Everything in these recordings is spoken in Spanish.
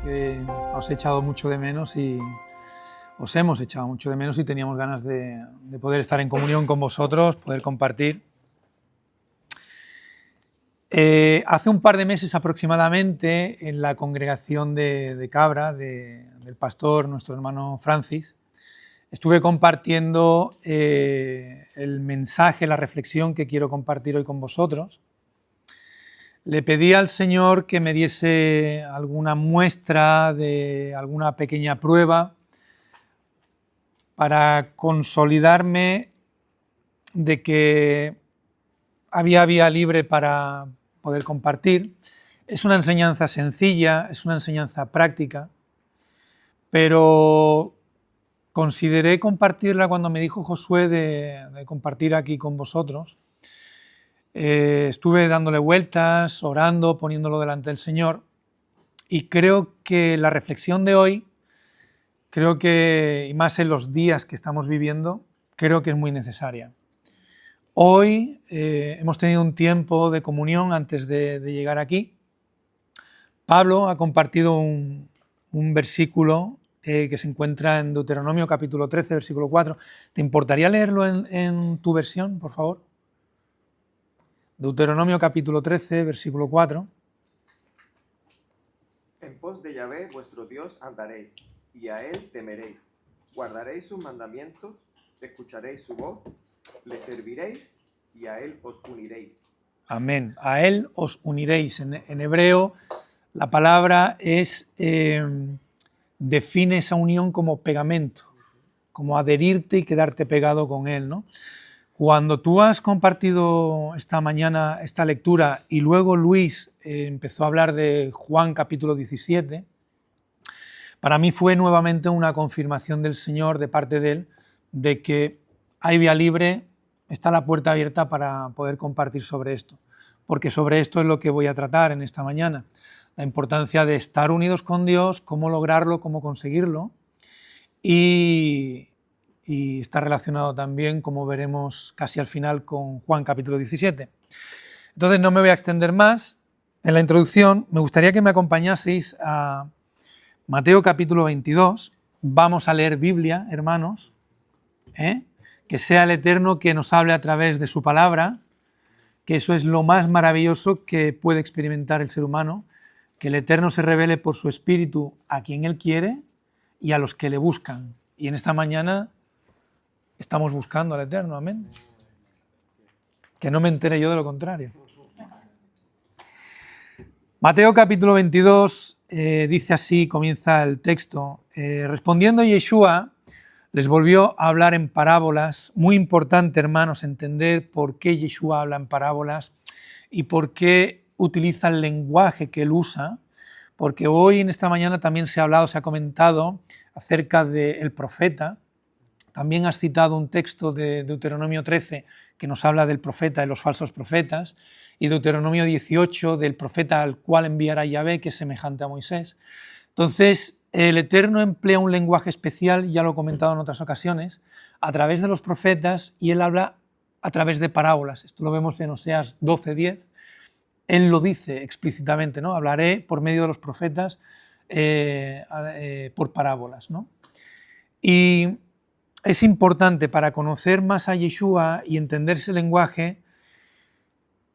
que os he echado mucho de menos y os hemos echado mucho de menos y teníamos ganas de poder estar en comunión con vosotros, poder compartir. Hace un par de meses aproximadamente, en la congregación de Cabra, del pastor, nuestro hermano Francis, estuve compartiendo el mensaje, la reflexión que quiero compartir hoy con vosotros. Le pedí al Señor que me diese alguna muestra de alguna pequeña prueba para consolidarme de que había vía libre para poder compartir. Es una enseñanza sencilla, es una enseñanza práctica, pero consideré compartirla cuando me dijo Josué de compartir aquí con vosotros. Estuve dándole vueltas, orando, poniéndolo delante del Señor, y creo que la reflexión de hoy, y más en los días que estamos viviendo, creo que es muy necesaria. Hoy hemos tenido un tiempo de comunión antes de llegar aquí. Pablo ha compartido un versículo que se encuentra en Deuteronomio capítulo 13, versículo 4. ¿Te importaría leerlo en tu versión, por favor? Deuteronomio capítulo 13, versículo 4. En pos de Yahvé vuestro Dios andaréis, y a él temeréis. Guardaréis sus mandamientos, escucharéis su voz, le serviréis, y a él os uniréis. Amén. A él os uniréis. En hebreo la palabra define esa unión como pegamento, como adherirte y quedarte pegado con él, ¿no? Cuando tú has compartido esta mañana esta lectura y luego Luis empezó a hablar de Juan capítulo 17, para mí fue nuevamente una confirmación del Señor de parte de él de que hay vía libre, está la puerta abierta para poder compartir sobre esto, porque sobre esto es lo que voy a tratar en esta mañana, la importancia de estar unidos con Dios, cómo lograrlo, cómo conseguirlo, y está relacionado también, como veremos casi al final, con Juan capítulo 17. Entonces no me voy a extender más. En la introducción me gustaría que me acompañaseis a Mateo capítulo 22. Vamos a leer Biblia, hermanos. Que sea el Eterno que nos hable a través de su palabra, que eso es lo más maravilloso que puede experimentar el ser humano, que el Eterno se revele por su Espíritu a quien Él quiere y a los que le buscan. Y en esta mañana estamos buscando al Eterno, amén. Que no me entere yo de lo contrario. Mateo capítulo 22 dice así, comienza el texto. Respondiendo Yeshua, les volvió a hablar en parábolas. Muy importante, hermanos, entender por qué Yeshua habla en parábolas y por qué utiliza el lenguaje que él usa, porque hoy en esta mañana también se ha hablado, se ha comentado acerca del profeta. También has citado un texto de Deuteronomio 13 que nos habla del profeta y los falsos profetas, y Deuteronomio 18 del profeta al cual enviará Yahvé, que es semejante a Moisés. Entonces, el Eterno emplea un lenguaje especial, ya lo he comentado en otras ocasiones, a través de los profetas, y él habla a través de parábolas. Esto lo vemos en Oseas 12:10. Él lo dice explícitamente, ¿no? Hablaré por medio de los profetas por parábolas, ¿no? Y es importante para conocer más a Yeshua y entender ese lenguaje,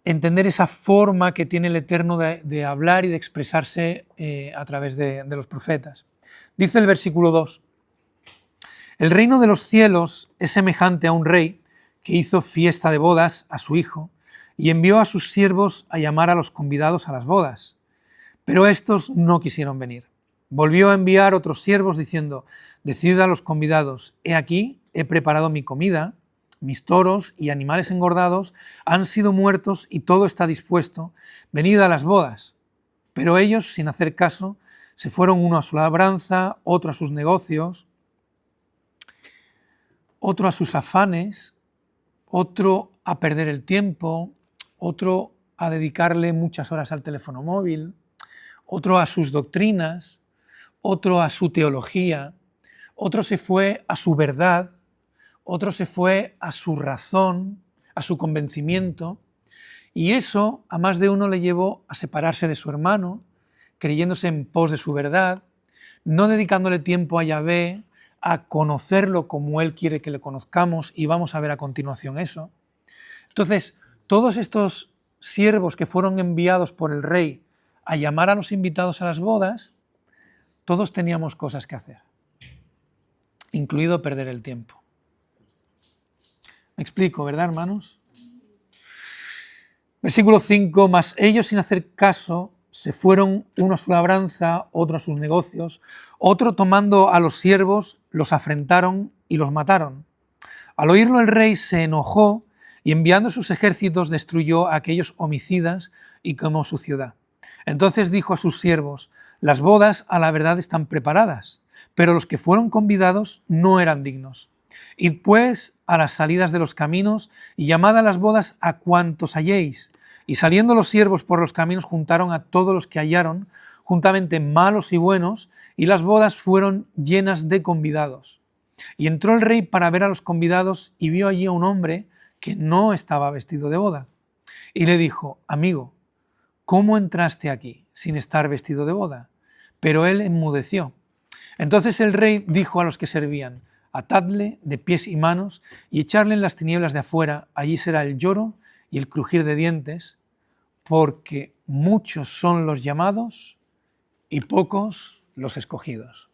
entender esa forma que tiene el Eterno de hablar y de expresarse a través de los profetas. Dice el versículo 2, el reino de los cielos es semejante a un rey que hizo fiesta de bodas a su hijo y envió a sus siervos a llamar a los convidados a las bodas, pero estos no quisieron venir. Volvió a enviar otros siervos diciendo, decid a los convidados, he aquí, he preparado mi comida, mis toros y animales engordados han sido muertos y todo está dispuesto, venid a las bodas. Pero ellos, sin hacer caso, se fueron uno a su labranza, otro a sus negocios, otro a sus afanes, otro a perder el tiempo, otro a dedicarle muchas horas al teléfono móvil, otro a sus doctrinas, otro a su teología, otro se fue a su verdad, otro se fue a su razón, a su convencimiento, y eso a más de uno le llevó a separarse de su hermano creyéndose en pos de su verdad, no dedicándole tiempo a Yahvé, a conocerlo como Él quiere que le conozcamos, y vamos a ver a continuación eso. Entonces, todos estos siervos que fueron enviados por el rey a llamar a los invitados a las bodas, todos teníamos cosas que hacer, incluido perder el tiempo. Me explico, ¿verdad, hermanos? Versículo 5, mas ellos sin hacer caso se fueron, uno a su labranza, otro a sus negocios, otro tomando a los siervos, los afrentaron y los mataron. Al oírlo el rey se enojó y enviando sus ejércitos destruyó a aquellos homicidas y quemó su ciudad. Entonces dijo a sus siervos, las bodas a la verdad están preparadas, pero los que fueron convidados no eran dignos. Id pues a las salidas de los caminos y llamad a las bodas a cuantos halléis. Y saliendo los siervos por los caminos juntaron a todos los que hallaron, juntamente malos y buenos, y las bodas fueron llenas de convidados. Y entró el rey para ver a los convidados y vio allí a un hombre que no estaba vestido de boda. Y le dijo, amigo, ¿cómo entraste aquí sin estar vestido de boda? Pero él enmudeció. Entonces el rey dijo a los que servían, atadle de pies y manos y echadle en las tinieblas de afuera, allí será el lloro y el crujir de dientes, porque muchos son los llamados y pocos los escogidos.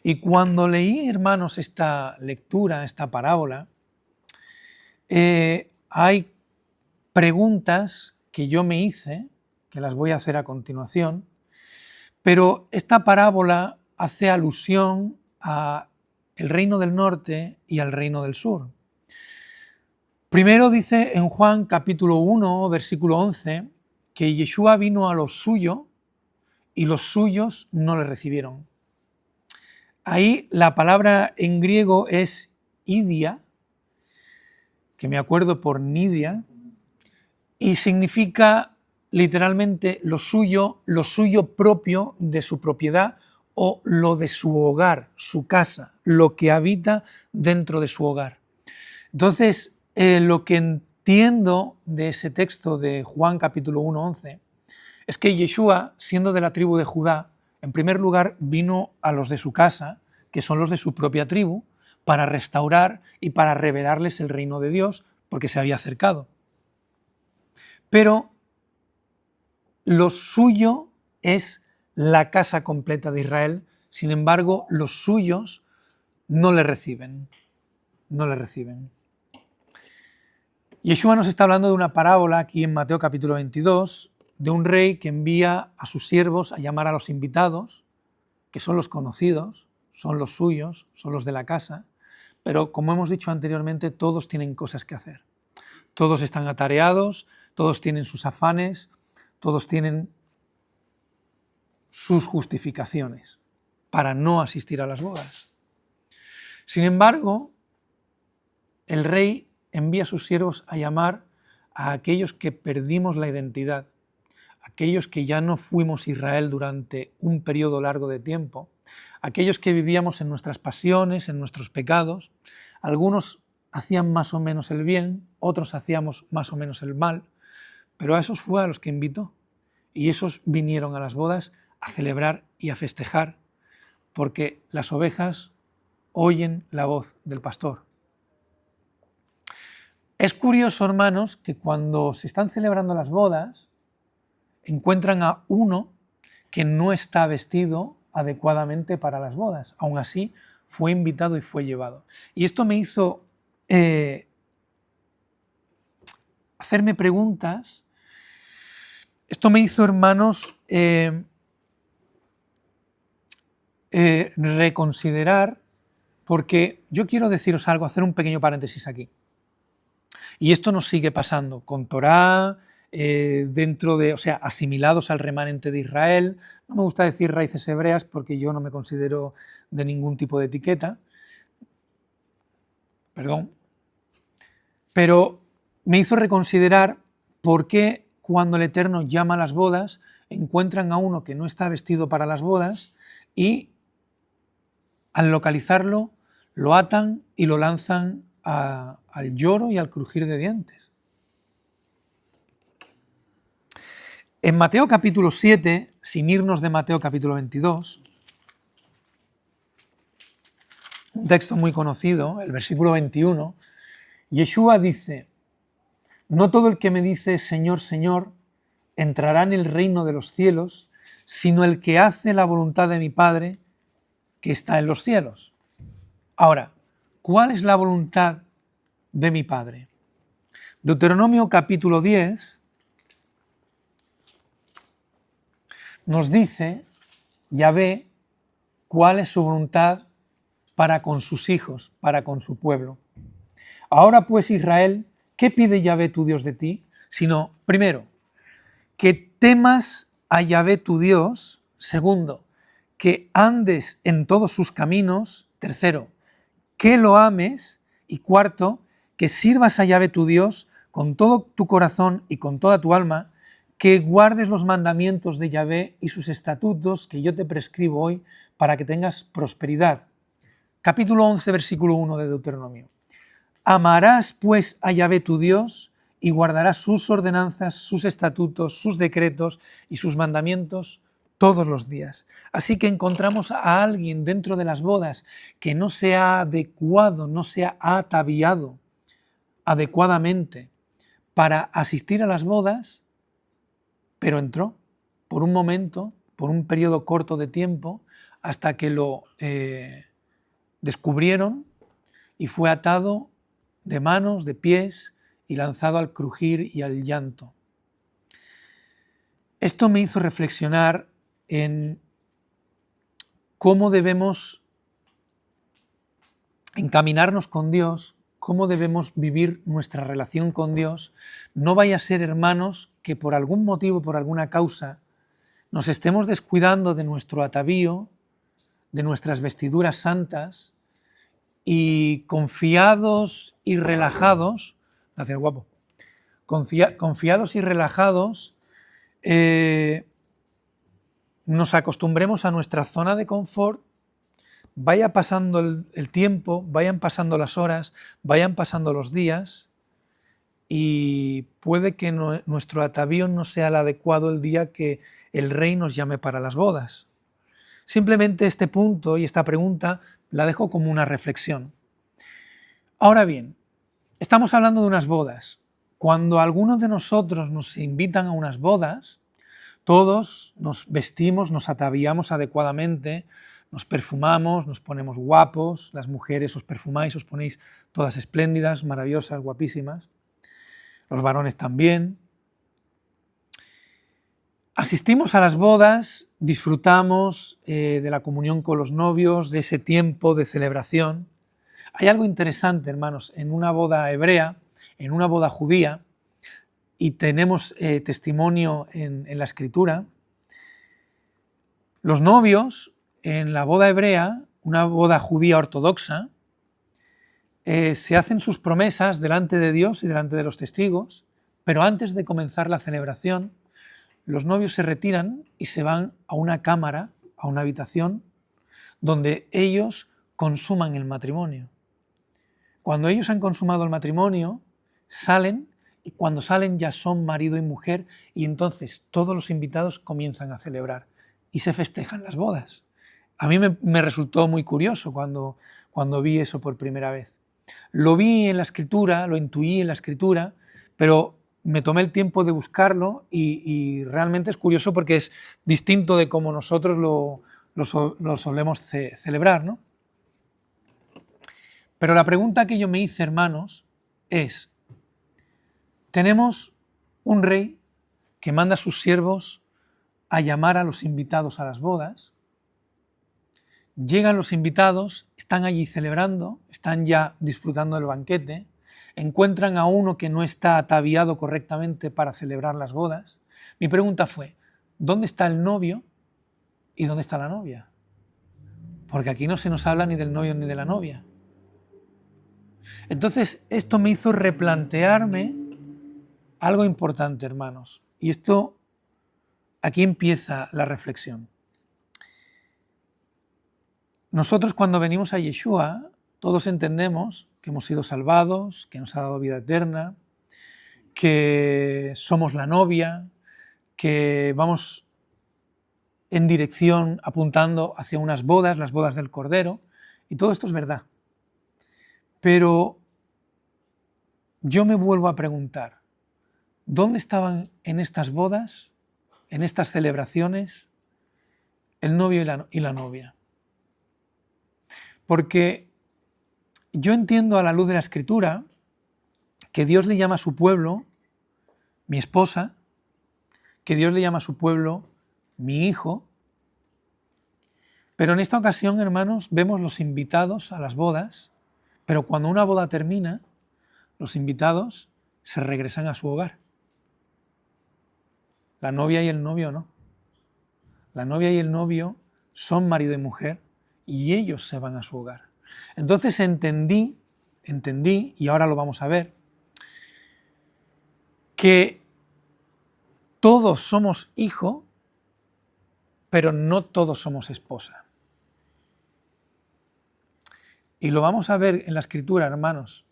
Y cuando leí, hermanos, esta lectura, esta parábola, hay preguntas que yo me hice, que las voy a hacer a continuación, pero esta parábola hace alusión a el reino del norte y al reino del sur. Primero dice en Juan capítulo 1, versículo 11, que Yeshua vino a lo suyo y los suyos no le recibieron. Ahí la palabra en griego es idia, que me acuerdo por nidia, y significa literalmente lo suyo propio de su propiedad o lo de su hogar, su casa, lo que habita dentro de su hogar. Entonces, lo que entiendo de ese texto de Juan capítulo 1, 11, es que Yeshua, siendo de la tribu de Judá, en primer lugar vino a los de su casa, que son los de su propia tribu, para restaurar y para revelarles el reino de Dios, porque se había acercado. Pero lo suyo es la casa completa de Israel, sin embargo, los suyos no le reciben. No le reciben. Yeshua nos está hablando de una parábola aquí en Mateo capítulo 22, de un rey que envía a sus siervos a llamar a los invitados, que son los conocidos, son los suyos, son los de la casa, pero como hemos dicho anteriormente, todos tienen cosas que hacer. Todos están atareados, todos tienen sus afanes, todos tienen sus justificaciones para no asistir a las bodas. Sin embargo, el rey envía a sus siervos a llamar a aquellos que perdimos la identidad, aquellos que ya no fuimos Israel durante un periodo largo de tiempo, aquellos que vivíamos en nuestras pasiones, en nuestros pecados. Algunos hacían más o menos el bien, otros hacíamos más o menos el mal, pero a esos fue a los que invitó. Y esos vinieron a las bodas a celebrar y a festejar, porque las ovejas oyen la voz del pastor. Es curioso, hermanos, que cuando se están celebrando las bodas, encuentran a uno que no está vestido adecuadamente para las bodas. Aún así, fue invitado y fue llevado. Y esto me hizo hacerme preguntas. Esto me hizo, hermanos, reconsiderar, porque yo quiero deciros algo, hacer un pequeño paréntesis aquí. Y esto nos sigue pasando con Torá, asimilados al remanente de Israel. No me gusta decir raíces hebreas porque yo no me considero de ningún tipo de etiqueta. Perdón. Pero me hizo reconsiderar por qué cuando el Eterno llama a las bodas encuentran a uno que no está vestido para las bodas y al localizarlo lo atan y lo lanzan al lloro y al crujir de dientes. En Mateo capítulo 7, sin irnos de Mateo capítulo 22, un texto muy conocido, el versículo 21, Yeshua dice: no todo el que me dice Señor, Señor, entrará en el reino de los cielos, sino el que hace la voluntad de mi Padre que está en los cielos. Ahora, ¿cuál es la voluntad de mi Padre? Deuteronomio capítulo 10 nos dice, Yahvé, cuál es su voluntad para con sus hijos, para con su pueblo. Ahora pues, Israel, ¿qué pide Yahvé tu Dios de ti? Sino, primero, que temas a Yahvé tu Dios. Segundo, que andes en todos sus caminos. Tercero, que lo ames. Y cuarto, que sirvas a Yahvé tu Dios con todo tu corazón y con toda tu alma, que guardes los mandamientos de Yahvé y sus estatutos que yo te prescribo hoy para que tengas prosperidad. Capítulo 11, versículo 1 de Deuteronomio. Amarás pues a Yahvé tu Dios y guardarás sus ordenanzas, sus estatutos, sus decretos y sus mandamientos todos los días. Así que encontramos a alguien dentro de las bodas que no se ha adecuado, no se ha ataviado adecuadamente para asistir a las bodas, pero entró por un momento, por un periodo corto de tiempo, hasta que lo descubrieron y fue atado de manos, de pies y lanzado al crujir y al llanto. Esto me hizo reflexionar en cómo debemos encaminarnos con Dios, cómo debemos vivir nuestra relación con Dios. No vaya a ser, hermanos, que por algún motivo, por alguna causa, nos estemos descuidando de nuestro atavío, de nuestras vestiduras santas, y confiados y relajados, gracias guapo, confiados y relajados, nos acostumbremos a nuestra zona de confort, vaya pasando el tiempo, vayan pasando las horas, vayan pasando los días, y puede que nuestro atavío no sea el adecuado el día que el rey nos llame para las bodas. Simplemente este punto y esta pregunta la dejo como una reflexión. Ahora bien, estamos hablando de unas bodas. Cuando algunos de nosotros nos invitan a unas bodas, todos nos vestimos, nos ataviamos adecuadamente, nos perfumamos, nos ponemos guapos, las mujeres os perfumáis, os ponéis todas espléndidas, maravillosas, guapísimas, los varones también. Asistimos a las bodas, disfrutamos de la comunión con los novios, de ese tiempo de celebración. Hay algo interesante, hermanos, en una boda hebrea, en una boda judía, y tenemos testimonio en la Escritura. Los novios, en la boda hebrea, una boda judía ortodoxa, se hacen sus promesas delante de Dios y delante de los testigos, pero antes de comenzar la celebración, los novios se retiran y se van a una cámara, a una habitación, donde ellos consuman el matrimonio. Cuando ellos han consumado el matrimonio, salen, y cuando salen ya son marido y mujer, y entonces todos los invitados comienzan a celebrar y se festejan las bodas. A mí me resultó muy curioso cuando vi eso por primera vez. Lo vi en la Escritura, lo intuí en la Escritura, pero me tomé el tiempo de buscarlo y realmente es curioso porque es distinto de cómo nosotros lo solemos celebrar, ¿no? Pero la pregunta que yo me hice, hermanos, es: tenemos un rey que manda a sus siervos a llamar a los invitados a las bodas. Llegan los invitados, están allí celebrando, están ya disfrutando del banquete, encuentran a uno que no está ataviado correctamente para celebrar las bodas. Mi pregunta fue: ¿dónde está el novio y dónde está la novia? Porque aquí no se nos habla ni del novio ni de la novia. Entonces, esto me hizo replantearme algo importante, hermanos. Y aquí empieza la reflexión. Nosotros, cuando venimos a Yeshua, todos entendemos que hemos sido salvados, que nos ha dado vida eterna, que somos la novia, que vamos en dirección apuntando hacia unas bodas, las bodas del Cordero, y todo esto es verdad. Pero yo me vuelvo a preguntar, ¿dónde estaban en estas bodas, en estas celebraciones, el novio y la novia? Porque yo entiendo a la luz de la Escritura que Dios le llama a su pueblo mi esposa, que Dios le llama a su pueblo mi hijo, pero en esta ocasión, hermanos, vemos los invitados a las bodas, pero cuando una boda termina, los invitados se regresan a su hogar. La novia y el novio no. La novia y el novio son marido y mujer y ellos se van a su hogar. Entonces entendí, y ahora lo vamos a ver, que todos somos hijo, pero no todos somos esposa. Y lo vamos a ver en la Escritura, hermanos.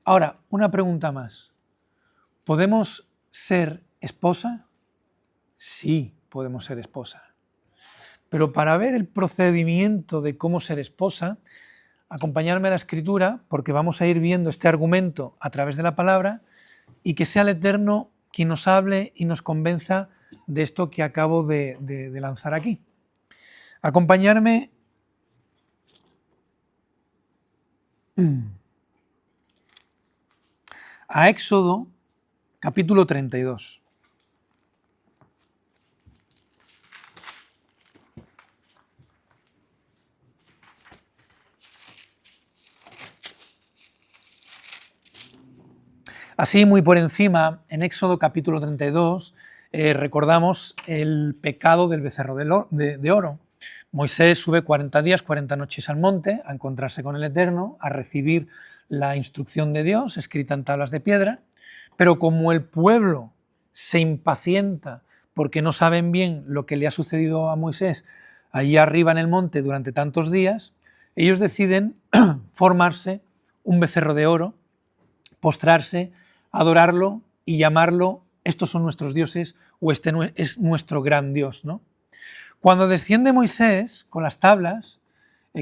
Ahora, una pregunta más. ¿Podemos ser esposa? Sí, podemos ser esposa. Pero para ver el procedimiento de cómo ser esposa, acompañarme a la Escritura, porque vamos a ir viendo este argumento a través de la palabra y que sea el Eterno quien nos hable y nos convenza de esto que acabo de lanzar aquí. Acompañarme a Éxodo, capítulo 32. Así, muy por encima, en Éxodo capítulo 32, recordamos el pecado del becerro de oro. Moisés sube 40 días, 40 noches al monte a encontrarse con el Eterno, a recibir la instrucción de Dios escrita en tablas de piedra, pero como el pueblo se impacienta porque no saben bien lo que le ha sucedido a Moisés allí arriba en el monte durante tantos días, ellos deciden formarse un becerro de oro, postrarse, adorarlo y llamarlo estos son nuestros dioses o este es nuestro gran Dios, ¿no? Cuando desciende Moisés con las tablas,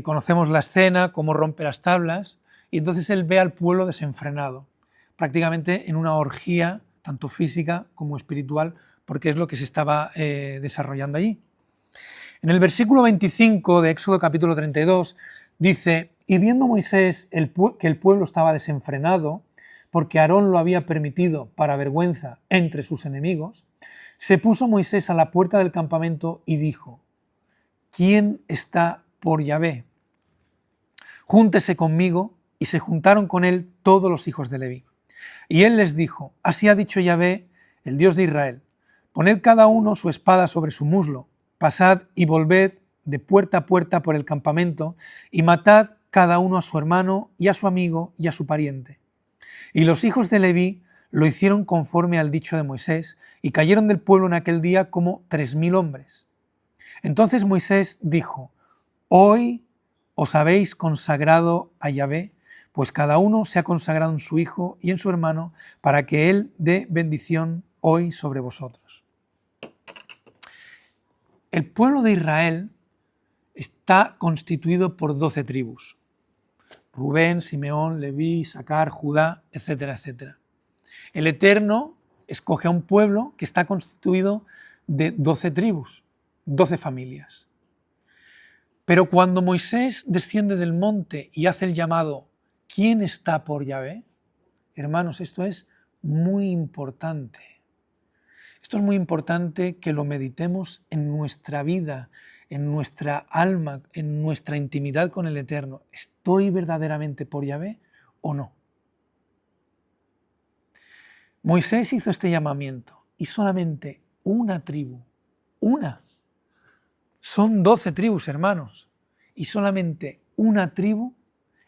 conocemos la escena, cómo rompe las tablas, y entonces él ve al pueblo desenfrenado, prácticamente en una orgía, tanto física como espiritual, porque es lo que se estaba desarrollando allí. En el versículo 25 de Éxodo capítulo 32 dice, y viendo Moisés que el pueblo estaba desenfrenado, porque Aarón lo había permitido para vergüenza entre sus enemigos, se puso Moisés a la puerta del campamento y dijo, ¿quién está por Yahvé? Júntese conmigo, y se juntaron con él todos los hijos de Leví. Y él les dijo, así ha dicho Yahvé, el Dios de Israel, poned cada uno su espada sobre su muslo, pasad y volved de puerta a puerta por el campamento, y matad cada uno a su hermano y a su amigo y a su pariente. Y los hijos de Leví lo hicieron conforme al dicho de Moisés, y cayeron del pueblo en aquel día como 3000 hombres. Entonces Moisés dijo, hoy os habéis consagrado a Yahvé, pues cada uno se ha consagrado en su hijo y en su hermano, para que él dé bendición hoy sobre vosotros. El pueblo de Israel está constituido por 12 tribus. Rubén, Simeón, Leví, Isaacar, Judá, etcétera, etcétera. El Eterno escoge a un pueblo que está constituido de 12 tribus, 12 familias. Pero cuando Moisés desciende del monte y hace el llamado, ¿quién está por Yahvé? Hermanos, esto es muy importante. Esto es muy importante que lo meditemos en nuestra vida, en nuestra alma, en nuestra intimidad con el Eterno. ¿Estoy verdaderamente por Yahvé o no? Moisés hizo este llamamiento y solamente una tribu, una. Son 12 tribus, hermanos, y solamente una tribu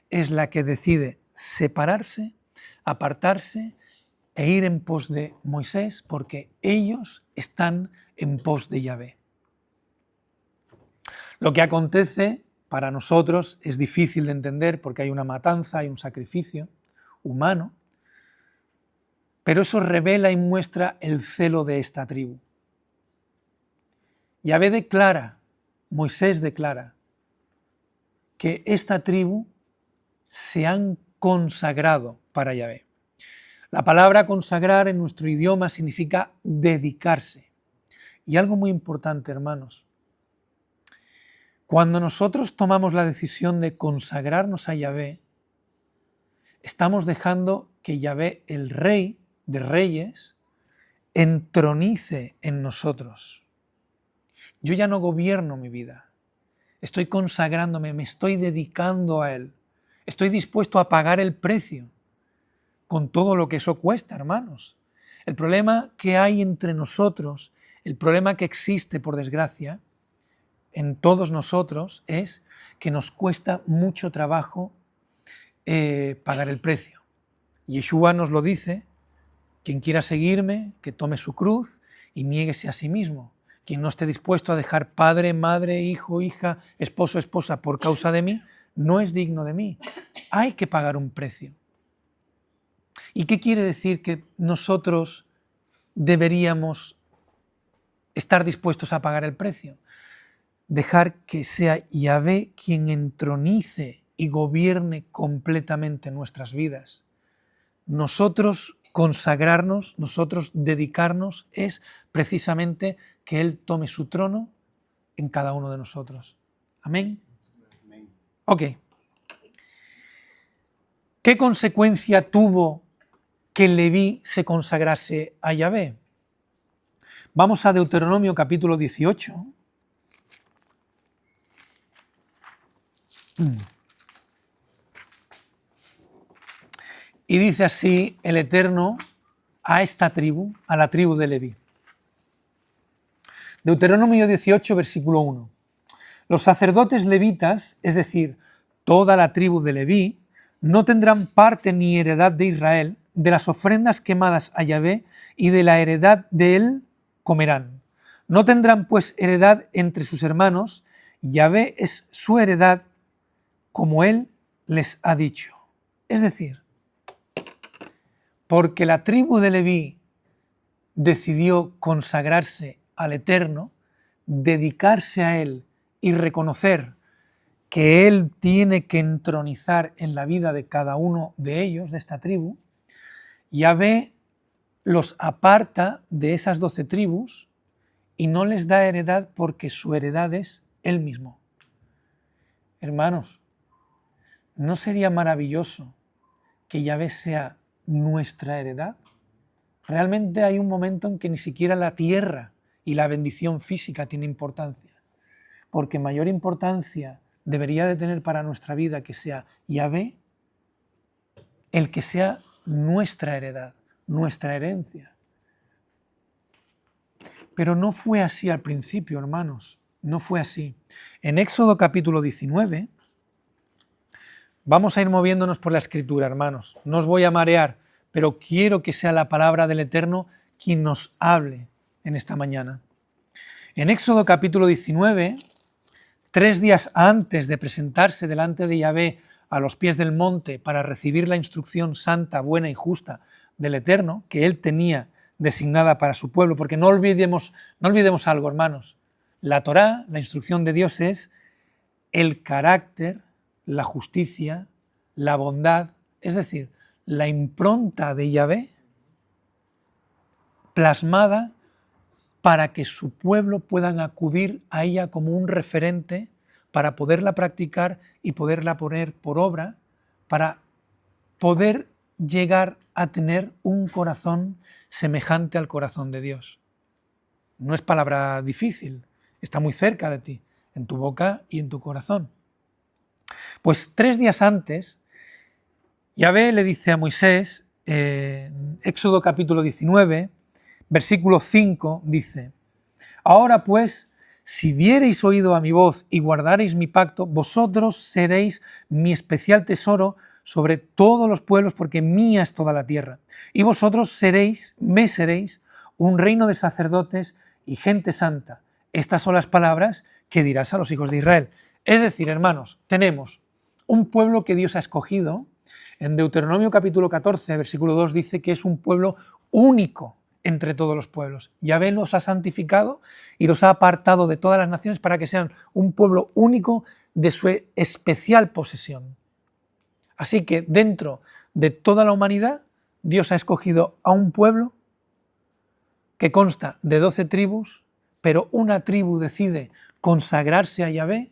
es la que decide separarse, apartarse e ir en pos de Moisés porque ellos están en pos de Yahvé. Lo que acontece para nosotros es difícil de entender porque hay una matanza, hay un sacrificio humano, pero eso revela y muestra el celo de esta tribu. Yahvé declara, Moisés declara, que esta tribu se han consagrado para Yahvé. La palabra consagrar en nuestro idioma significa dedicarse. Y algo muy importante, hermanos, cuando nosotros tomamos la decisión de consagrarnos a Yahvé, estamos dejando que Yahvé, el Rey de Reyes, entronice en nosotros. Yo ya no gobierno mi vida, estoy consagrándome, me estoy dedicando a Él, estoy dispuesto a pagar el precio, con todo lo que eso cuesta, hermanos. El problema que hay entre nosotros, el problema que existe, por desgracia, en todos nosotros es que nos cuesta mucho trabajo pagar el precio. Yeshua nos lo dice: quien quiera seguirme, que tome su cruz y niéguese a sí mismo. Quien no esté dispuesto a dejar padre, madre, hijo, hija, esposo, esposa por causa de mí, no es digno de mí. Hay que pagar un precio. ¿Y qué quiere decir que nosotros deberíamos estar dispuestos a pagar el precio? Dejar que sea Yahvé quien entronice y gobierne completamente nuestras vidas. Nosotros consagrarnos, nosotros dedicarnos, es precisamente que Él tome su trono en cada uno de nosotros. ¿Amén? Amén. Ok. ¿Qué consecuencia tuvo que Leví se consagrase a Yahvé? Vamos a Deuteronomio capítulo 18. Y dice así el Eterno a esta tribu, a la tribu de Leví. Deuteronomio 18, versículo 1. Los sacerdotes levitas, es decir, toda la tribu de Leví, no tendrán parte ni heredad de Israel, de las ofrendas quemadas a Yahvé, y de la heredad de él comerán. No tendrán pues heredad entre sus hermanos, Yahvé es su heredad, como él les ha dicho. Es decir, porque la tribu de Leví decidió consagrarse al Eterno, dedicarse a Él y reconocer que Él tiene que entronizar en la vida de cada uno de ellos, de esta tribu, Yahvé los aparta de esas 12 tribus y no les da heredad porque su heredad es Él mismo. Hermanos, ¿no sería maravilloso que Yahvé sea nuestra heredad? Realmente hay un momento en que ni siquiera la tierra y la bendición física tiene importancia, porque mayor importancia debería de tener para nuestra vida que sea Yahvé, el que sea nuestra heredad, nuestra herencia. Pero no fue así al principio, hermanos, no fue así. En Éxodo capítulo 19, vamos a ir moviéndonos por la Escritura, hermanos, no os voy a marear, pero quiero que sea la palabra del Eterno quien nos hable en esta mañana. En Éxodo capítulo 19, 3 días antes de presentarse delante de Yahvé a los pies del monte para recibir la instrucción santa, buena y justa del Eterno, que Él tenía designada para su pueblo, porque no olvidemos algo, hermanos. La Torá, la instrucción de Dios, es el carácter, la justicia, la bondad, es decir, la impronta de Yahvé plasmada para que su pueblo puedan acudir a ella como un referente para poderla practicar y poderla poner por obra, para poder llegar a tener un corazón semejante al corazón de Dios. No es palabra difícil, está muy cerca de ti, en tu boca y en tu corazón. Pues 3 días antes, Yahvé le dice a Moisés, Éxodo capítulo 19, versículo 5, dice: ahora pues, si diereis oído a mi voz y guardareis mi pacto, vosotros seréis mi especial tesoro sobre todos los pueblos, porque mía es toda la tierra. Y vosotros me seréis un reino de sacerdotes y gente santa. Estas son las palabras que dirás a los hijos de Israel. Es decir, hermanos, tenemos un pueblo que Dios ha escogido. En Deuteronomio capítulo 14, versículo 2 dice que es un pueblo único entre todos los pueblos. Yahvé los ha santificado y los ha apartado de todas las naciones para que sean un pueblo único de su especial posesión. Así que dentro de toda la humanidad, Dios ha escogido a un pueblo que consta de 12 tribus, pero una tribu decide consagrarse a Yahvé,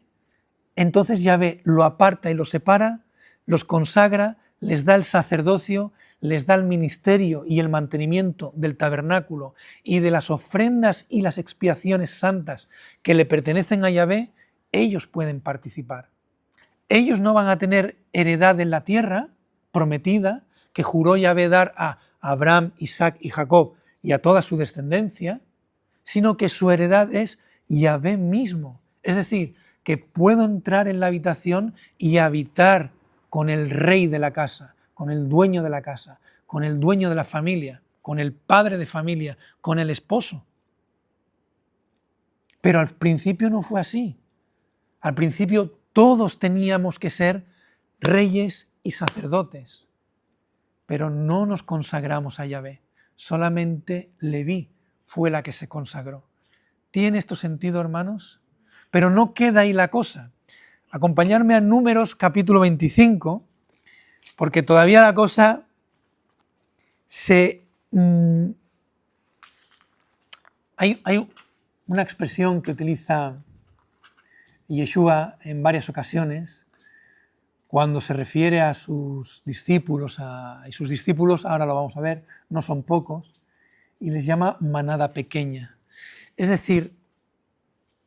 entonces Yahvé lo aparta y lo separa, los consagra, les da el sacerdocio, les da el ministerio y el mantenimiento del tabernáculo y de las ofrendas y las expiaciones santas que le pertenecen a Yahvé, ellos pueden participar. Ellos no van a tener heredad en la tierra prometida que juró Yahvé dar a Abraham, Isaac y Jacob y a toda su descendencia, sino que su heredad es Yahvé mismo. Es decir, que puedo entrar en la habitación y habitar con el rey de la casa, con el dueño de la casa, con el dueño de la familia, con el padre de familia, con el esposo. Pero al principio no fue así. Al principio todos teníamos que ser reyes y sacerdotes, pero no nos consagramos a Yahvé. Solamente Leví fue la que se consagró. ¿Tiene esto sentido, hermanos? Pero no queda ahí la cosa. Acompañarme a Números capítulo 25, porque todavía la cosa hay una expresión que utiliza Yeshua en varias ocasiones cuando se refiere a sus discípulos, y sus discípulos, ahora lo vamos a ver, no son pocos, y les llama manada pequeña. Es decir,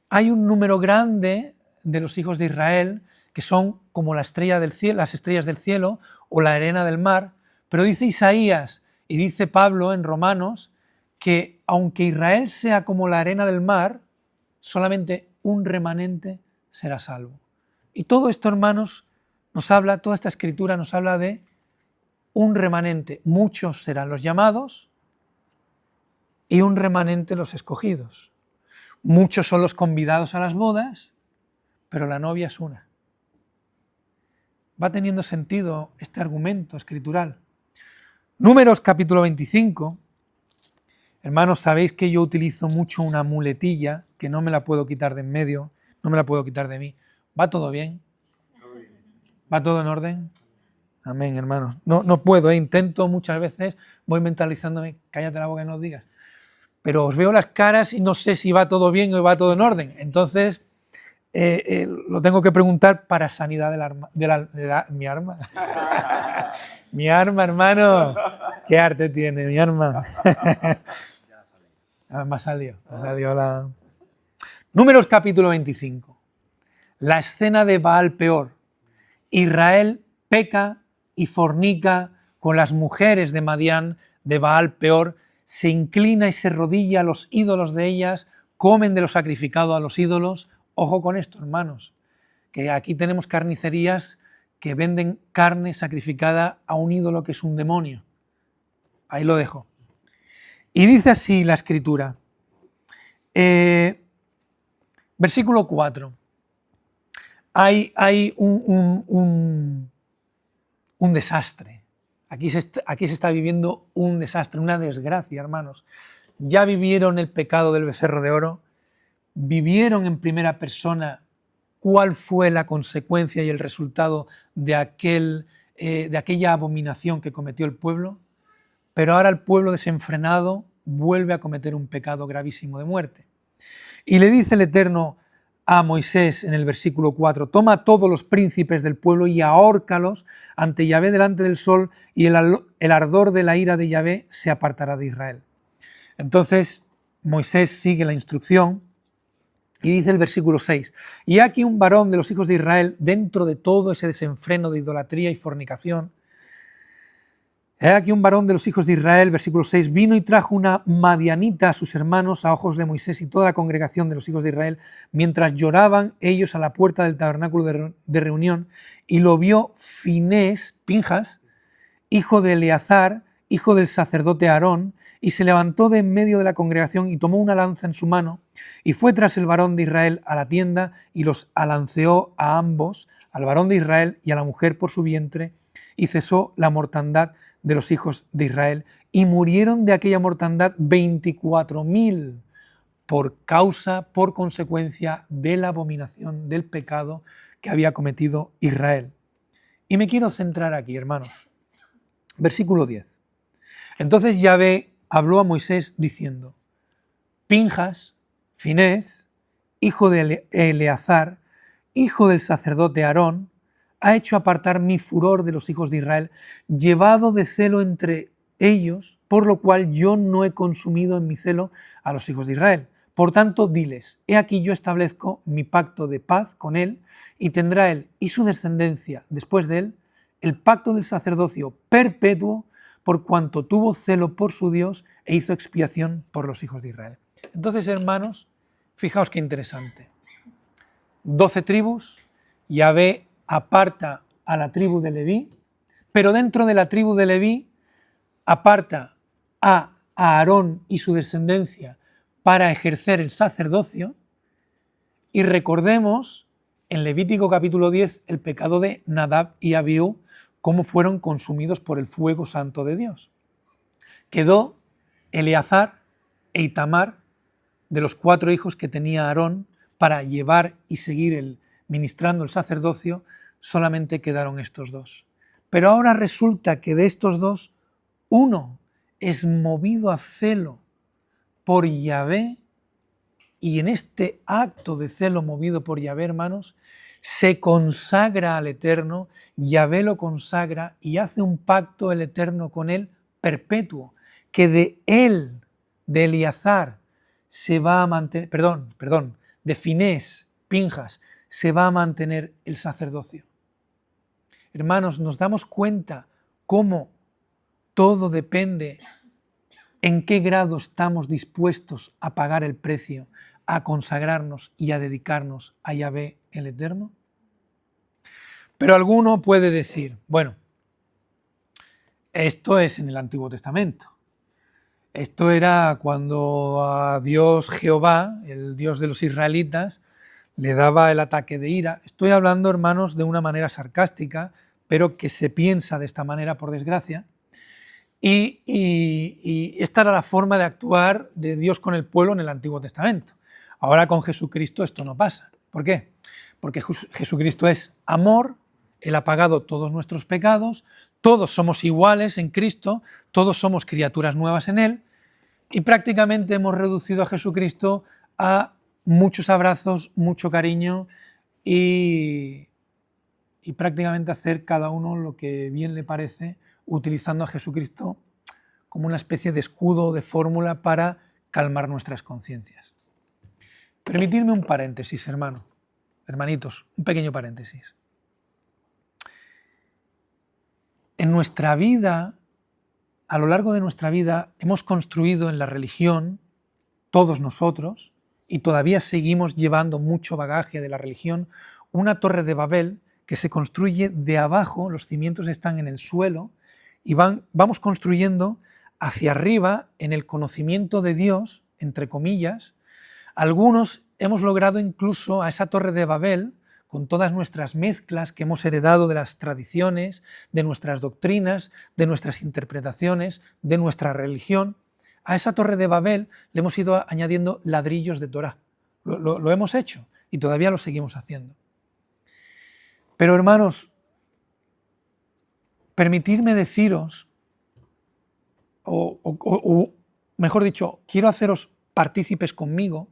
hay un número grande de los hijos de Israel que son como la estrella del cielo, las estrellas del cielo o la arena del mar, pero dice Isaías y dice Pablo en Romanos que aunque Israel sea como la arena del mar, solamente un remanente será salvo. Y todo esto, hermanos, toda esta escritura nos habla de un remanente. Muchos serán los llamados y un remanente los escogidos. Muchos son los convidados a las bodas, pero la novia es una. Va teniendo sentido este argumento escritural. Números capítulo 25. Hermanos, sabéis que yo utilizo mucho una muletilla que no me la puedo quitar de en medio, no me la puedo quitar de mí. ¿Va todo bien? ¿Va todo en orden? Amén, hermanos. No puedo, intento muchas veces, voy mentalizándome, cállate la boca y no os digas. Pero os veo las caras y no sé si va todo bien o va todo en orden. Entonces, lo tengo que preguntar para sanidad mi arma. Mi arma, hermano. ¿Qué arte tiene mi arma? Me ha salido la... Números capítulo 25. La escena de Baal peor. Israel peca y fornica con las mujeres de Madián, de Baal peor, se inclina y se rodilla a los ídolos de ellas, comen de lo sacrificado a los ídolos. Ojo con esto, hermanos, que aquí tenemos carnicerías que venden carne sacrificada a un ídolo que es un demonio. Ahí lo dejo. Y dice así la escritura. Versículo 4. Hay un desastre. Aquí se está viviendo un desastre, una desgracia, hermanos. Ya vivieron el pecado del becerro de oro, vivieron en primera persona cuál fue la consecuencia y el resultado de aquella abominación que cometió el pueblo, pero ahora el pueblo desenfrenado vuelve a cometer un pecado gravísimo de muerte. Y le dice el Eterno a Moisés en el versículo 4, toma a todos los príncipes del pueblo y ahórcalos ante Yahvé delante del sol, y el ardor de la ira de Yahvé se apartará de Israel. Entonces Moisés sigue la instrucción y dice el versículo 6, y aquí un varón de los hijos de Israel dentro de todo ese desenfreno de idolatría y fornicación. He aquí un varón de los hijos de Israel, versículo 6, vino y trajo una madianita a sus hermanos a ojos de Moisés y toda la congregación de los hijos de Israel, mientras lloraban ellos a la puerta del tabernáculo de reunión, y lo vio Pinjas, hijo de Eleazar, hijo del sacerdote Aarón, y se levantó de en medio de la congregación y tomó una lanza en su mano, y fue tras el varón de Israel a la tienda, y los alanceó a ambos, al varón de Israel y a la mujer por su vientre, y cesó la mortandad de los hijos de Israel, y murieron de aquella mortandad 24.000 por consecuencia de la abominación, del pecado que había cometido Israel. Y me quiero centrar aquí, hermanos. Versículo 10. Entonces Yahvé habló a Moisés diciendo: Pinjas, Finés, hijo de Eleazar, hijo del sacerdote Aarón, ha hecho apartar mi furor de los hijos de Israel, llevado de celo entre ellos, por lo cual yo no he consumido en mi celo a los hijos de Israel. Por tanto, diles: he aquí yo establezco mi pacto de paz con él, y tendrá él y su descendencia después de él el pacto del sacerdocio perpetuo, por cuanto tuvo celo por su Dios e hizo expiación por los hijos de Israel. Entonces, hermanos, fijaos qué interesante. 12 tribus, Yahvé aparta a la tribu de Leví, pero dentro de la tribu de Leví aparta a Aarón y su descendencia para ejercer el sacerdocio. Y recordemos en Levítico capítulo 10 el pecado de Nadab y Abiú, cómo fueron consumidos por el fuego santo de Dios. Quedó Eleazar e Itamar, de los 4 hijos que tenía Aarón, para llevar y seguir ministrando el sacerdocio, solamente quedaron estos 2. Pero ahora resulta que de estos 2, uno es movido a celo por Yahvé, y en este acto de celo movido por Yahvé, hermanos, se consagra al Eterno, Yahvé lo consagra y hace un pacto el Eterno con él perpetuo, que de él, de Eleazar, se va a mantener, de Finés, Pinjas, se va a mantener el sacerdocio. Hermanos, nos damos cuenta cómo todo depende en qué grado estamos dispuestos a pagar el precio, a consagrarnos y a dedicarnos a Yahvé el Eterno. Pero alguno puede decir, bueno, esto es en el Antiguo Testamento. Esto era cuando a Dios Jehová, el Dios de los israelitas, le daba el ataque de ira. Estoy hablando, hermanos, de una manera sarcástica, pero que se piensa de esta manera, por desgracia. Y esta era la forma de actuar de Dios con el pueblo en el Antiguo Testamento. Ahora con Jesucristo esto no pasa. ¿Por qué? Porque Jesucristo es amor, Él ha pagado todos nuestros pecados, todos somos iguales en Cristo, todos somos criaturas nuevas en Él, y prácticamente hemos reducido a Jesucristo a muchos abrazos, mucho cariño y prácticamente hacer cada uno lo que bien le parece, utilizando a Jesucristo como una especie de escudo, de fórmula para calmar nuestras conciencias. Permitidme un paréntesis, hermanitos, un pequeño paréntesis. En nuestra vida, a lo largo de nuestra vida, hemos construido en la religión, todos nosotros, y todavía seguimos llevando mucho bagaje de la religión, una torre de Babel que se construye de abajo, los cimientos están en el suelo, y vamos construyendo hacia arriba en el conocimiento de Dios, entre comillas. Algunos hemos logrado incluso a esa torre de Babel, con todas nuestras mezclas que hemos heredado de las tradiciones, de nuestras doctrinas, de nuestras interpretaciones, de nuestra religión, a esa torre de Babel le hemos ido añadiendo ladrillos de Torá. Lo hemos hecho y todavía lo seguimos haciendo. Pero hermanos, permitidme deciros, o mejor dicho, quiero haceros partícipes conmigo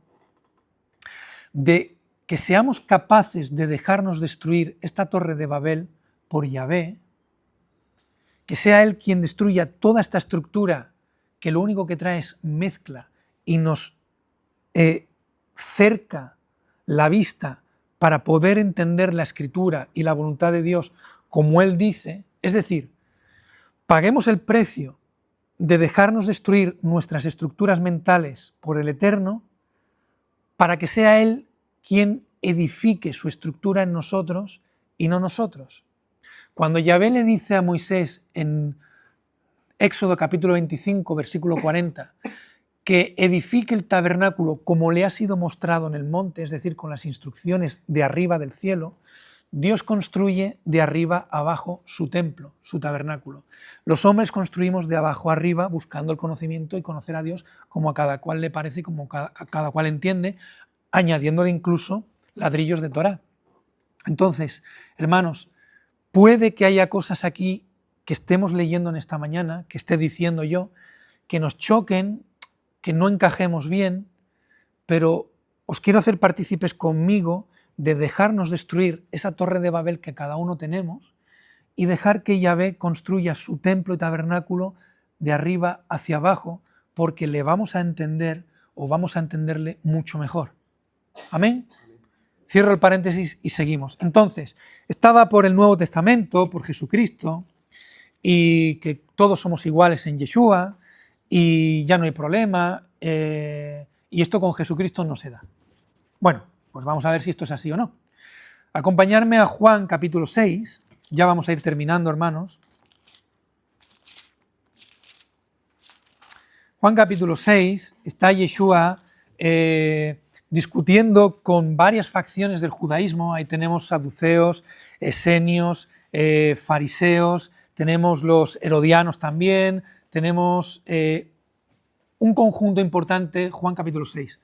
de que seamos capaces de dejarnos destruir esta torre de Babel por Yahvé, que sea Él quien destruya toda esta estructura que lo único que trae es mezcla y nos cerca la vista para poder entender la Escritura y la voluntad de Dios como Él dice, es decir, paguemos el precio de dejarnos destruir nuestras estructuras mentales por el Eterno para que sea Él quien edifique su estructura en nosotros y no nosotros. Cuando Yahvé le dice a Moisés en Éxodo capítulo 25, versículo 40, que edifique el tabernáculo como le ha sido mostrado en el monte, es decir, con las instrucciones de arriba del cielo, Dios construye de arriba abajo su templo, su tabernáculo. Los hombres construimos de abajo arriba buscando el conocimiento y conocer a Dios como a cada cual le parece, como a cada cual entiende, añadiéndole incluso ladrillos de Torá. Entonces, hermanos, puede que haya cosas aquí que estemos leyendo en esta mañana, que esté diciendo yo, que nos choquen, que no encajemos bien, pero os quiero hacer partícipes conmigo de dejarnos destruir esa torre de Babel que cada uno tenemos y dejar que Yahvé construya su templo y tabernáculo de arriba hacia abajo, porque le vamos a entender o vamos a entenderle mucho mejor. ¿Amén? Cierro el paréntesis y seguimos. Entonces, estaba por el Nuevo Testamento, por Jesucristo, y que todos somos iguales en Yeshua, y ya no hay problema, y esto con Jesucristo no se da. Bueno, pues vamos a ver si esto es así o no. Acompañarme a Juan capítulo 6, ya vamos a ir terminando, hermanos. Juan capítulo 6, está Yeshua discutiendo con varias facciones del judaísmo. Ahí tenemos saduceos, esenios, fariseos, tenemos los herodianos también, tenemos un conjunto importante, Juan capítulo 6,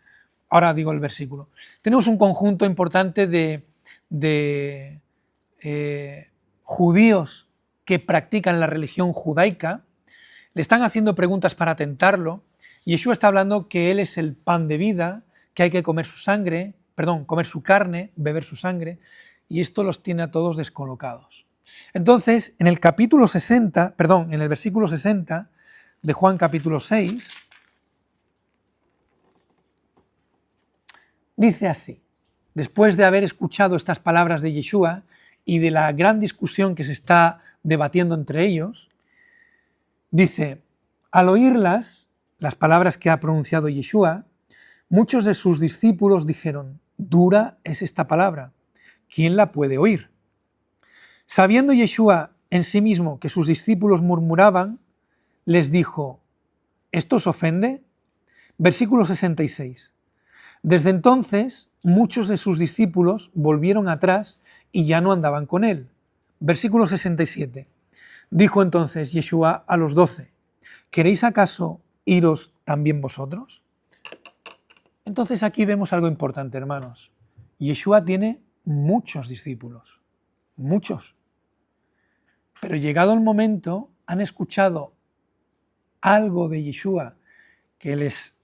ahora digo el versículo, tenemos un conjunto importante de judíos que practican la religión judaica, le están haciendo preguntas para tentarlo, y Yeshua está hablando que él es el pan de vida, que hay que comer su sangre, comer su carne, beber su sangre, y esto los tiene a todos descolocados. Entonces, en el versículo 60 de Juan capítulo 6, dice así, después de haber escuchado estas palabras de Yeshua y de la gran discusión que se está debatiendo entre ellos, dice, al oírlas, las palabras que ha pronunciado Yeshua, muchos de sus discípulos dijeron, dura es esta palabra, ¿quién la puede oír? Sabiendo Yeshua en sí mismo que sus discípulos murmuraban, les dijo, ¿esto os ofende? Versículo 66. Desde entonces, muchos de sus discípulos volvieron atrás y ya no andaban con él. Versículo 67. Dijo entonces Yeshua a los 12, ¿queréis acaso iros también vosotros? Entonces aquí vemos algo importante, hermanos. Yeshua tiene muchos discípulos, muchos. Pero llegado el momento, han escuchado algo de Yeshua que les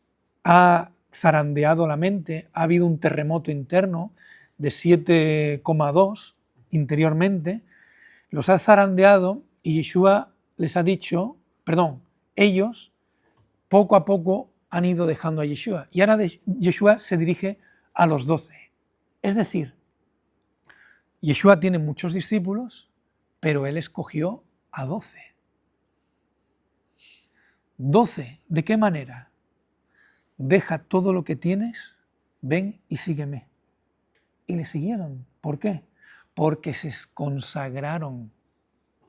ha zarandeado la mente, ha habido un terremoto interno de 7,2 interiormente, los ha zarandeado y Yeshua les ha dicho, ellos poco a poco han ido dejando a Yeshua y ahora Yeshua se dirige a los 12. Es decir, Yeshua tiene muchos discípulos, pero él escogió a 12. 12, ¿de qué manera? Deja todo lo que tienes, ven y sígueme. Y le siguieron. ¿Por qué? Porque se consagraron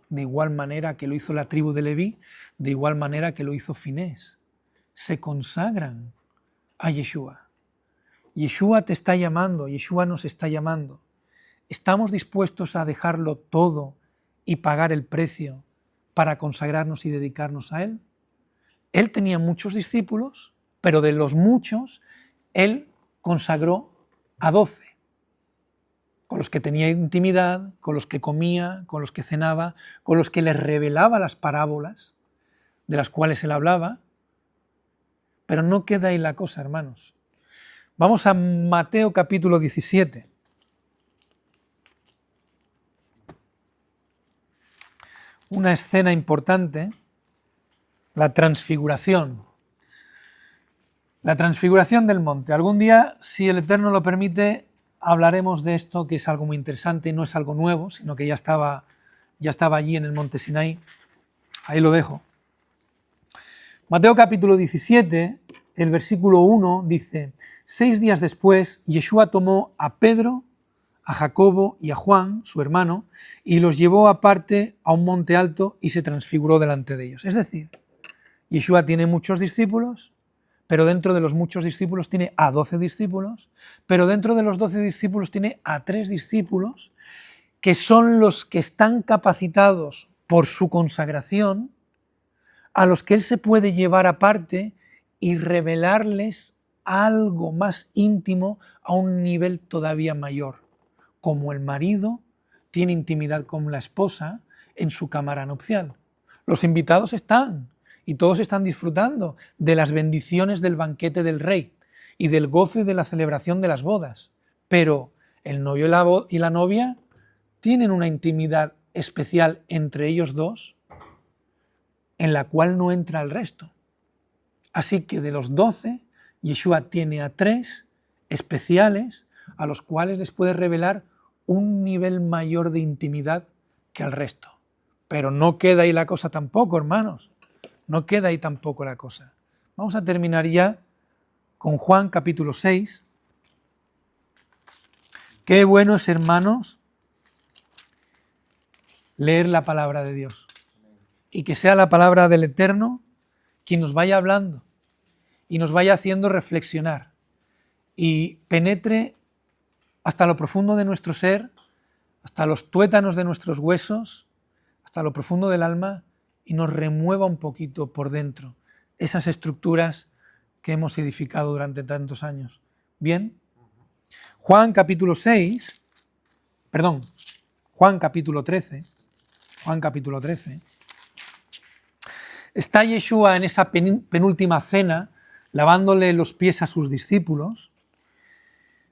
de igual manera que lo hizo la tribu de Leví, de igual manera que lo hizo Finés. Se consagran a Yeshua. Yeshua te está llamando, Yeshua nos está llamando. ¿Estamos dispuestos a dejarlo todo y pagar el precio para consagrarnos y dedicarnos a Él? Él tenía muchos discípulos, pero de los muchos, Él consagró a 12, con los que tenía intimidad, con los que comía, con los que cenaba, con los que les revelaba las parábolas de las cuales Él hablaba. Pero no queda ahí la cosa, hermanos. Vamos a Mateo capítulo 17. Una escena importante, la transfiguración. La transfiguración del monte. Algún día, si el Eterno lo permite, hablaremos de esto, que es algo muy interesante y no es algo nuevo, sino que ya estaba allí en el monte Sinaí. Ahí lo dejo. Mateo capítulo 17, el versículo 1 dice, 6 días después, Yeshua tomó a Pedro, a Jacobo y a Juan, su hermano, y los llevó aparte a un monte alto y se transfiguró delante de ellos. Es decir, Yeshua tiene muchos discípulos, pero dentro de los muchos discípulos tiene a 12 discípulos, pero dentro de los 12 discípulos tiene a 3 discípulos que son los que están capacitados por su consagración, a los que él se puede llevar aparte y revelarles algo más íntimo a un nivel todavía mayor, como el marido tiene intimidad con la esposa en su cámara nupcial. Los invitados están y todos están disfrutando de las bendiciones del banquete del rey y del goce de la celebración de las bodas, pero el novio y la novia tienen una intimidad especial entre ellos dos en la cual no entra el resto. Así que de los 12, Yeshua tiene a 3 especiales a los cuales les puede revelar un nivel mayor de intimidad que al resto. Pero no queda ahí la cosa tampoco, hermanos. No queda ahí tampoco la cosa. Vamos a terminar ya con Juan capítulo 6. Qué bueno es, hermanos, leer la palabra de Dios. Y que sea la palabra del Eterno quien nos vaya hablando y nos vaya haciendo reflexionar y penetre hasta lo profundo de nuestro ser, hasta los tuétanos de nuestros huesos, hasta lo profundo del alma y nos remueva un poquito por dentro esas estructuras que hemos edificado durante tantos años. Bien, Juan capítulo 13, está Yeshua en esa penúltima cena, lavándole los pies a sus discípulos,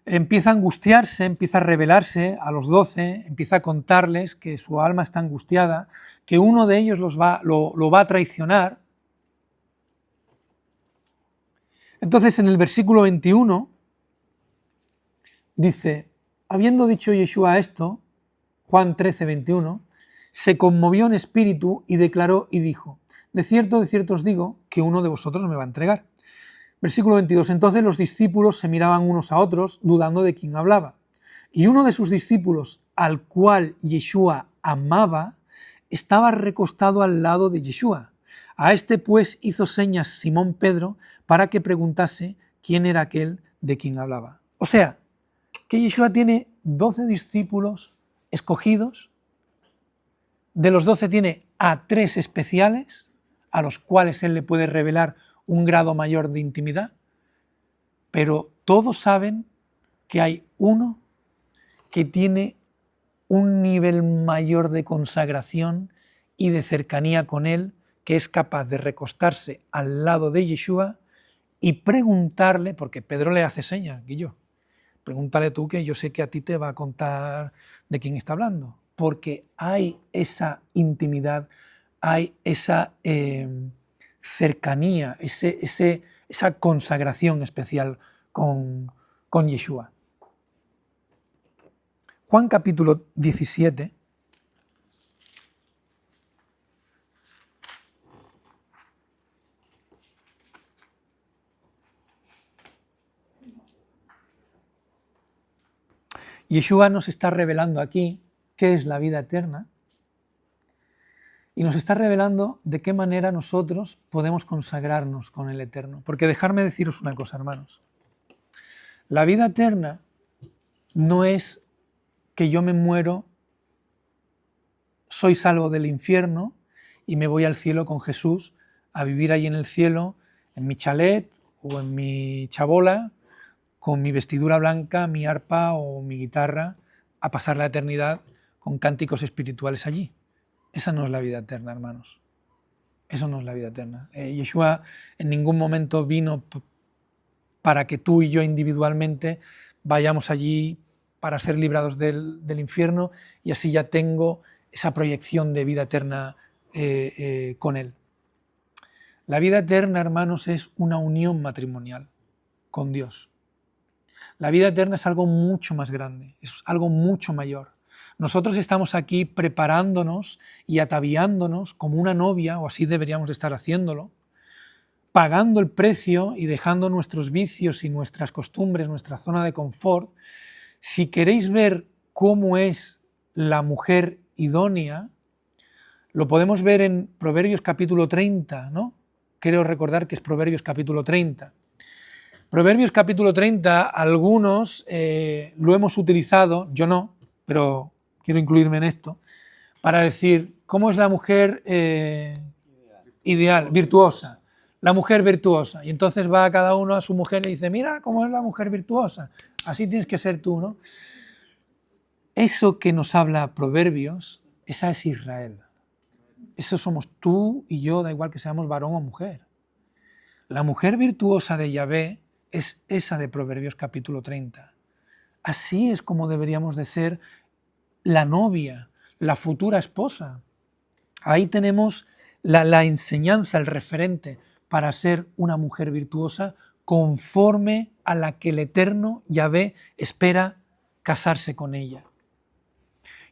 empieza a angustiarse, empieza a revelarse a los 12, empieza a contarles que su alma está angustiada, que uno de ellos lo va a traicionar. Entonces en el versículo 21 dice, habiendo dicho Yeshua esto, Juan 13, 21, se conmovió en espíritu y declaró y dijo, de cierto os digo que uno de vosotros me va a entregar. Versículo 22, entonces los discípulos se miraban unos a otros, dudando de quién hablaba. Y uno de sus discípulos, al cual Yeshua amaba, estaba recostado al lado de Yeshua. A este pues hizo señas Simón Pedro para que preguntase quién era aquel de quien hablaba. O sea, que Yeshua tiene 12 discípulos escogidos, de los 12 tiene a 3 especiales, a los cuales él le puede revelar un grado mayor de intimidad, pero todos saben que hay uno que tiene un nivel mayor de consagración y de cercanía con él, que es capaz de recostarse al lado de Yeshua y preguntarle, porque Pedro le hace señas, Guillo, pregúntale tú que yo sé que a ti te va a contar de quién está hablando, porque hay esa intimidad, hay esa cercanía, esa consagración especial con Yeshua. Juan capítulo 17. Yeshua nos está revelando aquí qué es la vida eterna y nos está revelando de qué manera nosotros podemos consagrarnos con el Eterno. Porque dejarme deciros una cosa, hermanos. La vida eterna no es que yo me muero, soy salvo del infierno y me voy al cielo con Jesús a vivir ahí en el cielo, en mi chalet o en mi chabola, con mi vestidura blanca, mi arpa o mi guitarra, a pasar la eternidad con cánticos espirituales allí. Esa no es la vida eterna, hermanos. Eso no es la vida eterna. Yeshua en ningún momento vino para que tú y yo individualmente vayamos allí para ser librados del infierno y así ya tengo esa proyección de vida eterna con Él. La vida eterna, hermanos, es una unión matrimonial con Dios. La vida eterna es algo mucho más grande, es algo mucho mayor. Nosotros estamos aquí preparándonos y ataviándonos como una novia, o así deberíamos de estar haciéndolo, pagando el precio y dejando nuestros vicios y nuestras costumbres, nuestra zona de confort. Si queréis ver cómo es la mujer idónea, lo podemos ver en Proverbios capítulo 30, ¿no? Creo recordar que es Proverbios capítulo 30. Proverbios capítulo 30, algunos lo hemos utilizado, yo no, pero quiero incluirme en esto, para decir cómo es la mujer ideal, virtuosa. La mujer virtuosa. Y entonces va cada uno a su mujer y le dice, mira cómo es la mujer virtuosa, así tienes que ser tú, ¿no? Eso que nos habla Proverbios, esa es Israel. Eso somos tú y yo, da igual que seamos varón o mujer. La mujer virtuosa de Yahvé es esa de Proverbios capítulo 30. Así es como deberíamos de ser la novia, la futura esposa. Ahí tenemos la enseñanza, el referente para ser una mujer virtuosa conforme a la que el eterno Yahvé espera casarse con ella.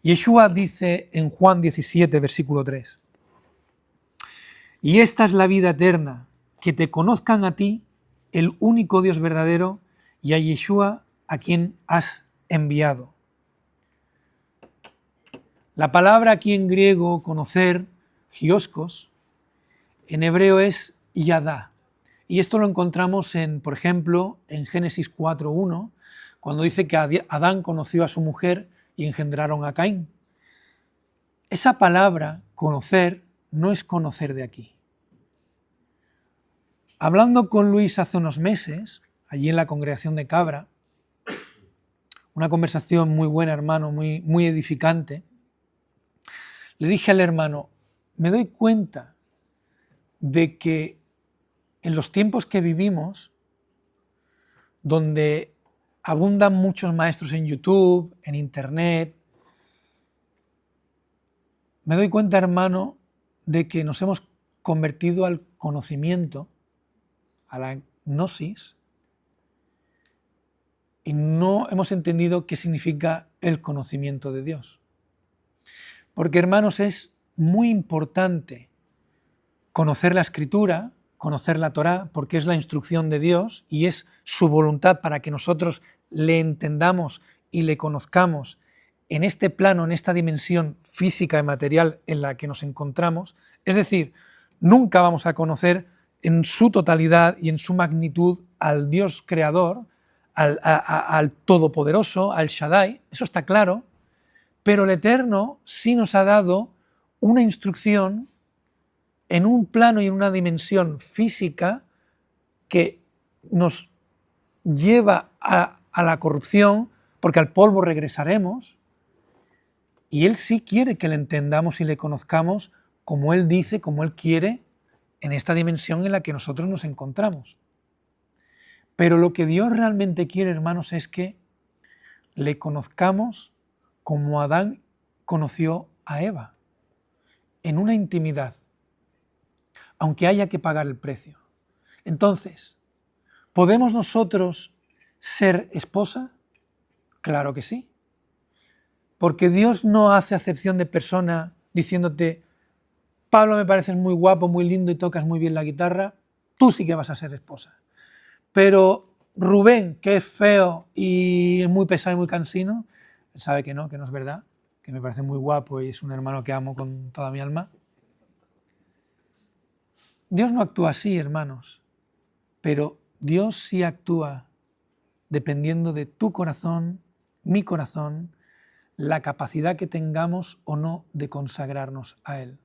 Yeshua dice en Juan 17, versículo 3, y esta es la vida eterna, que te conozcan a ti, el único Dios verdadero, y a Yeshua, a quien has enviado. La palabra aquí en griego, conocer, hioskos, en hebreo es yadá. Y esto lo encontramos, por ejemplo, en Génesis 4.1, cuando dice que Adán conoció a su mujer y engendraron a Caín. Esa palabra, conocer, no es conocer de aquí. Hablando con Luis hace unos meses, allí en la congregación de Cabra, una conversación muy buena, hermano, muy edificante, le dije al hermano, me doy cuenta de que en los tiempos que vivimos, donde abundan muchos maestros en YouTube, en Internet, me doy cuenta, hermano, de que nos hemos convertido al conocimiento, a la gnosis, y no hemos entendido qué significa el conocimiento de Dios. Porque, hermanos, es muy importante conocer la Escritura, conocer la Torá, porque es la instrucción de Dios y es su voluntad para que nosotros le entendamos y le conozcamos en este plano, en esta dimensión física y material en la que nos encontramos. Es decir, nunca vamos a conocer en su totalidad y en su magnitud al Dios creador, al Todopoderoso, al Shaddai, eso está claro, pero el Eterno sí nos ha dado una instrucción en un plano y en una dimensión física que nos lleva a la corrupción, porque al polvo regresaremos, y Él sí quiere que le entendamos y le conozcamos como Él dice, como Él quiere, en esta dimensión en la que nosotros nos encontramos. Pero lo que Dios realmente quiere, hermanos, es que le conozcamos como Adán conoció a Eva, en una intimidad, aunque haya que pagar el precio. Entonces, ¿podemos nosotros ser esposa? Claro que sí. Porque Dios no hace acepción de persona diciéndote, Pablo, me pareces muy guapo, muy lindo y tocas muy bien la guitarra, tú sí que vas a ser esposa. Pero Rubén, que es feo y es muy pesado y muy cansino, sabe que no es verdad, que me parece muy guapo y es un hermano que amo con toda mi alma. Dios no actúa así, hermanos, pero Dios sí actúa dependiendo de tu corazón, mi corazón, la capacidad que tengamos o no de consagrarnos a Él.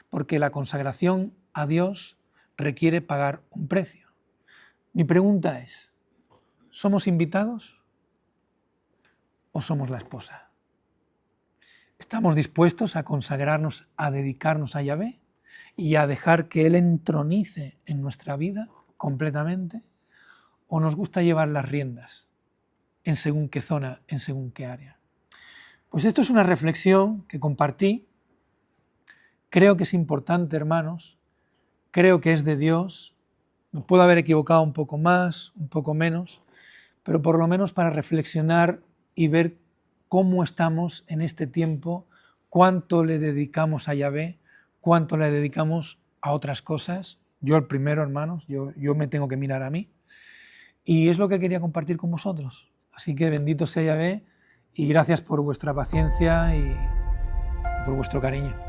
Porque la consagración a Dios requiere pagar un precio. Mi pregunta es, ¿somos invitados o somos la esposa? ¿Estamos dispuestos a consagrarnos, a dedicarnos a Yahvé y a dejar que Él entronice en nuestra vida completamente? ¿O nos gusta llevar las riendas en según qué zona, en según qué área? Pues esto es una reflexión que compartí. Creo que es importante, hermanos. Creo que es de Dios. Me puedo haber equivocado un poco más, un poco menos, pero por lo menos para reflexionar y ver cómo estamos en este tiempo, cuánto le dedicamos a Yahvé, cuánto le dedicamos a otras cosas. Yo el primero, hermanos, yo me tengo que mirar a mí. Y es lo que quería compartir con vosotros. Así que bendito sea Yahvé y gracias por vuestra paciencia y por vuestro cariño.